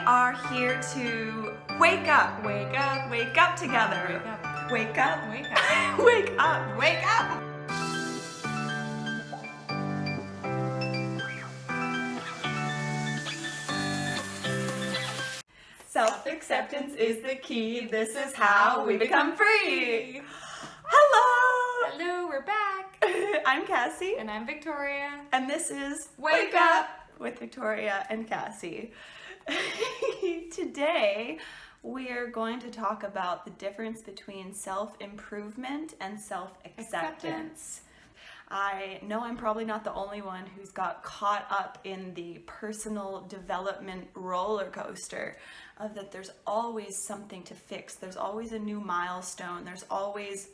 are here to wake up. Wake up. Wake up together. Wake up. Wake up. Wake up. Wake up. Wake up. Self-acceptance is the key. This is how we become free. Hello. Hello, we're back. I'm Cassie. And I'm Victoria. And this is Wake Up with Victoria and Cassie. Today, we are going to talk about the difference between self-improvement and self-acceptance. I know I'm probably not the only one who's got caught up in the personal development roller coaster of that there's always something to fix. There's always a new milestone. There's always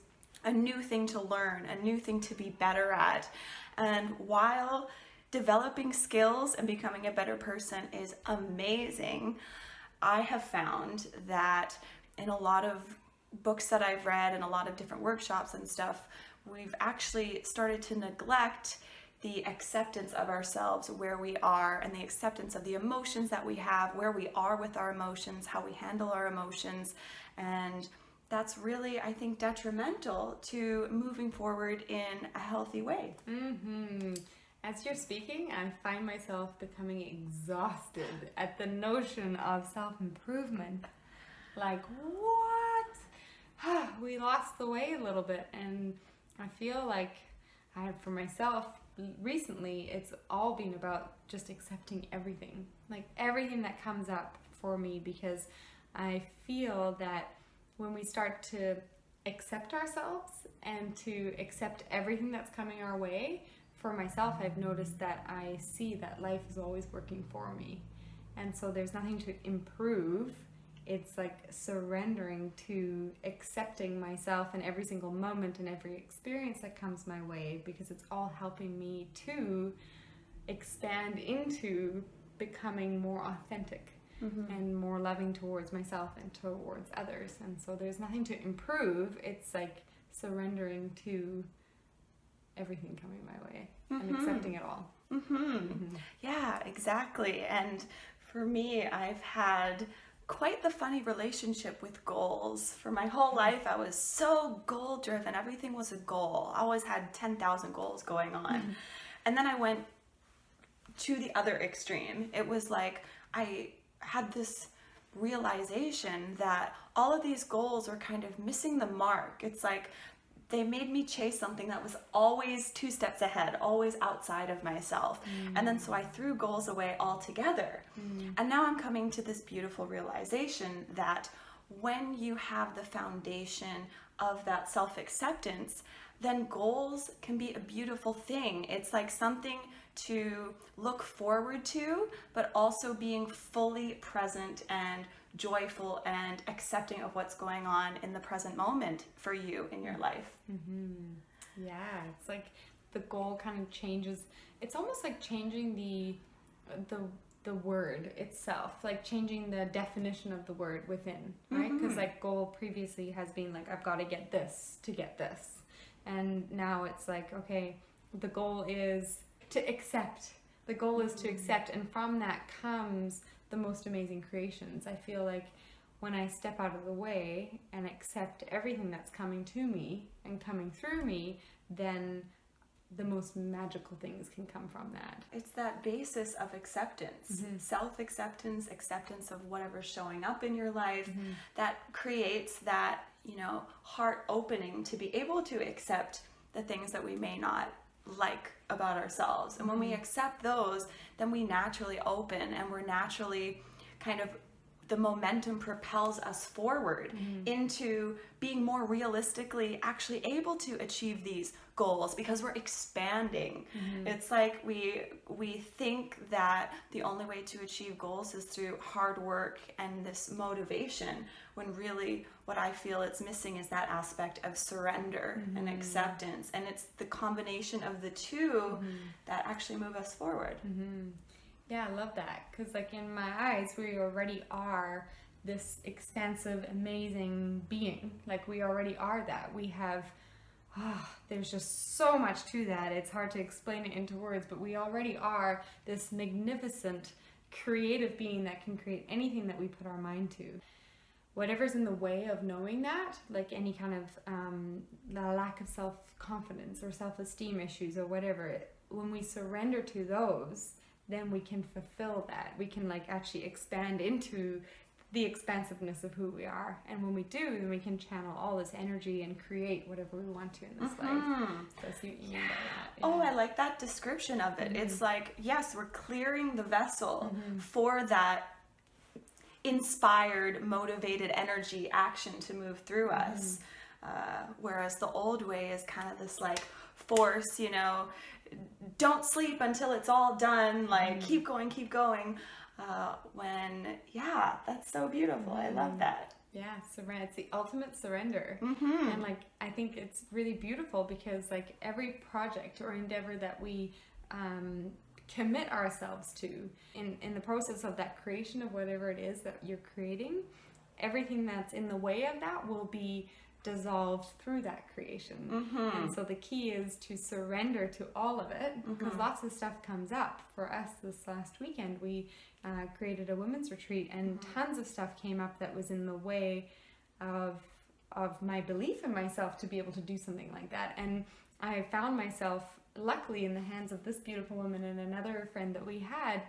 a new thing to learn, a new thing to be better at. And while developing skills and becoming a better person is amazing, I have found that in a lot of books that I've read and a lot of different workshops and stuff, we've actually started to neglect the acceptance of ourselves, where we are, and the acceptance of the emotions that we have, where we are with our emotions, how we handle our emotions. And that's really, I think, detrimental to moving forward in a healthy way. As you're speaking, I find myself becoming exhausted at the notion of self-improvement. Like, what? We lost the way a little bit, and I feel like for myself, recently, it's all been about just accepting everything. Like, everything that comes up for me, because I feel that when we start to accept ourselves and to accept everything that's coming our way, for myself, I've noticed that I see that life is always working for me. And so there's nothing to improve. It's like surrendering to accepting myself in every single moment and every experience that comes my way, because it's all helping me to expand into becoming more authentic and more loving towards myself and towards others. And so there's nothing to improve. It's like surrendering to everything coming my way and accepting it all. Yeah, exactly. And for me, I've had quite the funny relationship with goals. For my whole life, I was so goal driven. Everything was a goal. I always had 10,000 goals going on. And then I went to the other extreme. It was like I had this realization that all of these goals were kind of missing the mark. It's like they made me chase something that was always 2 steps ahead, always outside of myself. And then so I threw goals away altogether. And now I'm coming to this beautiful realization that when you have the foundation of that self-acceptance, then goals can be a beautiful thing. It's like something to look forward to, but also being fully present and joyful and accepting of what's going on in the present moment for you in your life. Yeah, it's like the goal kind of changes. It's almost like changing the word itself, like changing the definition of the word within, right? Because like goal previously has been like, I've got to get this to get this. And now it's like, okay, the goal is to accept. The goal is to accept. And from that comes the most amazing creations. I feel like when I step out of the way and accept everything that's coming to me and coming through me, then the most magical things can come from that. It's that basis of acceptance, self-acceptance, acceptance of whatever's showing up in your life, that creates that, heart opening to be able to accept the things that we may not like about ourselves. And when we accept those, then we naturally open, and we're naturally kind of, the momentum propels us forward into being more realistically actually able to achieve these goals, because we're expanding. It's like we think that the only way to achieve goals is through hard work and this motivation, when really what I feel it's missing is that aspect of surrender and acceptance. And it's the combination of the two that actually move us forward. Yeah, I love that, because like in my eyes, we already are this expansive, amazing being. Like we already are that. We have, there's just so much to that. It's hard to explain it into words, but we already are this magnificent creative being that can create anything that we put our mind to. Whatever's in the way of knowing that, like any kind of the lack of self-confidence or self-esteem issues or whatever, when we surrender to those, then we can fulfill that. We can like actually expand into the expansiveness of who we are. And when we do, then we can channel all this energy and create whatever we want to in this life. So I see what you mean by that. Yeah. Oh, I like that description of it. It's like, yes, we're clearing the vessel for that inspired, motivated energy action to move through us. Whereas the old way is kind of this like force, you know, don't sleep until it's all done, like keep going, keep going. Yeah, that's so beautiful. I love that. Yeah, surrender. It's the ultimate surrender. And like, I think it's really beautiful because like every project or endeavor that we commit ourselves to in the process of that creation of whatever it is that you're creating, everything that's in the way of that will be dissolved through that creation. And so the key is to surrender to all of it, because lots of stuff comes up. For us this last weekend, we created a women's retreat, and tons of stuff came up that was in the way of my belief in myself to be able to do something like that. And I found myself luckily in the hands of this beautiful woman and another friend that we had,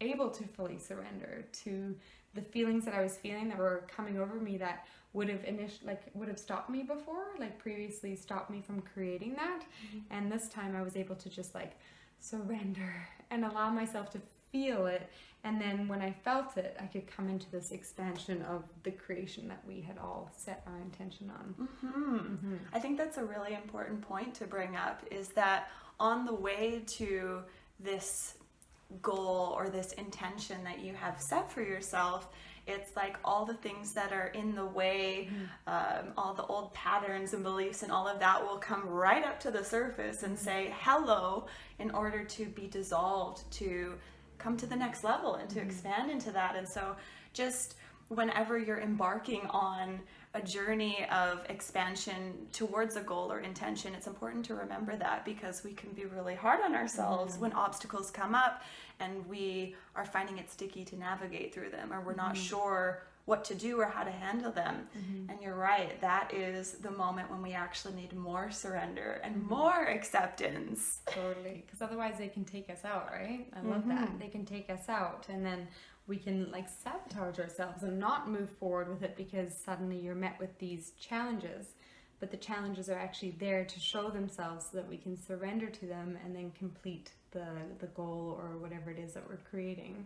able to fully surrender to the feelings that I was feeling that were coming over me that would have stopped me before, like previously stopped me from creating that. And this time I was able to just like surrender and allow myself to feel it. And then when I felt it, I could come into this expansion of the creation that we had all set our intention on. I think that's a really important point to bring up, is that on the way to this goal or this intention that you have set for yourself, it's like all the things that are in the way, all the old patterns and beliefs and all of that will come right up to the surface and say hello in order to be dissolved, to come to the next level and to expand into that. And so just whenever you're embarking on a journey of expansion towards a goal or intention, it's important to remember that, because we can be really hard on ourselves when obstacles come up and we are finding it sticky to navigate through them, or we're not sure what to do or how to handle them. And you're right, that is the moment when we actually need more surrender and more acceptance. Totally, because otherwise they can take us out, right? I love that. They can take us out, and then we can like sabotage ourselves and not move forward with it because suddenly you're met with these challenges. But the challenges are actually there to show themselves so that we can surrender to them and then complete the goal or whatever it is that we're creating.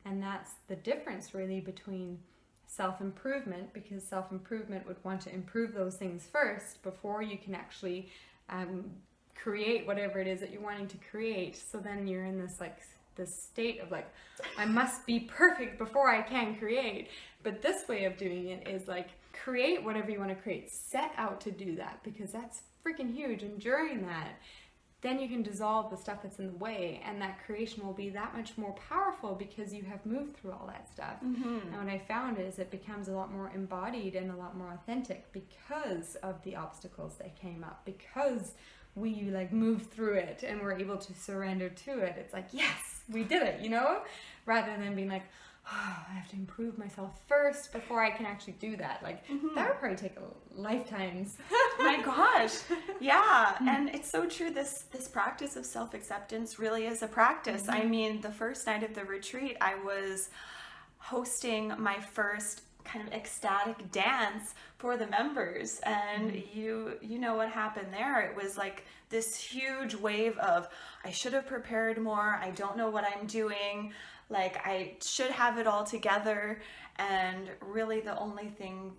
And that's the difference really between self-improvement, because self-improvement would want to improve those things first before you can actually create whatever it is that you're wanting to create. So then you're in this state of like, I must be perfect before I can create. But this way of doing it is like, create whatever you want to create, set out to do that, because that's freaking huge. And during that, then you can dissolve the stuff that's in the way, and that creation will be that much more powerful because you have moved through all that stuff. And what I found is it becomes a lot more embodied and a lot more authentic because of the obstacles that came up, because we like moved through it and we're able to surrender to it. It's like, yes, we did it, you know, rather than being like, oh, I have to improve myself first before I can actually do that. Like that would probably take lifetimes. My gosh. Yeah. And it's so true. This practice of self-acceptance really is a practice. I mean, the first night of the retreat, I was hosting my first kind of ecstatic dance for the members, and you know what happened there. It was like this huge wave of, I should have prepared more, I don't know what I'm doing, like I should have it all together. And really the thing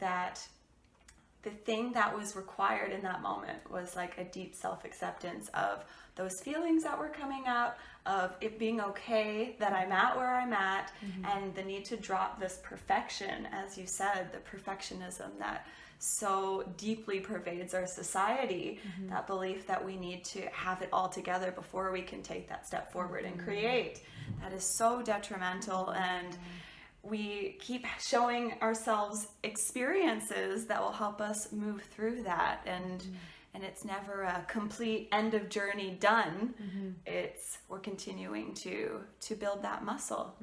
that was required in that moment was like a deep self-acceptance of those feelings that were coming up, of it being okay that I'm at where I'm at, and the need to drop this perfection, as you said, the perfectionism that so deeply pervades our society, that belief that we need to have it all together before we can take that step forward and create. That is so detrimental, and we keep showing ourselves experiences that will help us move through that. And and it's never a complete end of journey done. It's we're continuing to build that muscle.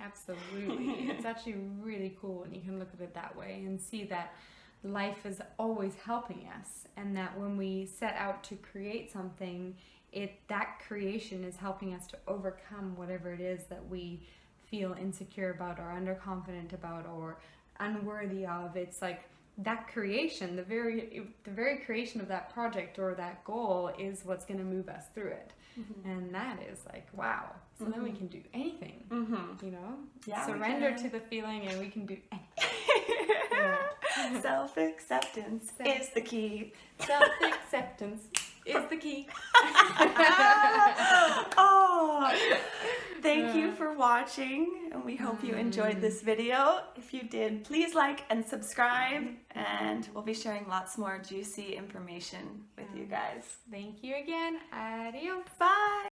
Absolutely. It's actually really cool when you can look at it that way and see that life is always helping us, and that when we set out to create something, that creation is helping us to overcome whatever it is that we feel insecure about or underconfident about or unworthy of. It's like that creation, the very creation of that project or that goal is what's going to move us through it. And that is like, wow. So then we can do anything, you know? Yeah, surrender to the feeling and we can do anything. Self-acceptance is the key. Self-acceptance is the key. Oh, thank you for watching, and we hope you enjoyed this video. If you did, please like and subscribe, and we'll be sharing lots more juicy information with you guys. Thank you again. Adios. Bye.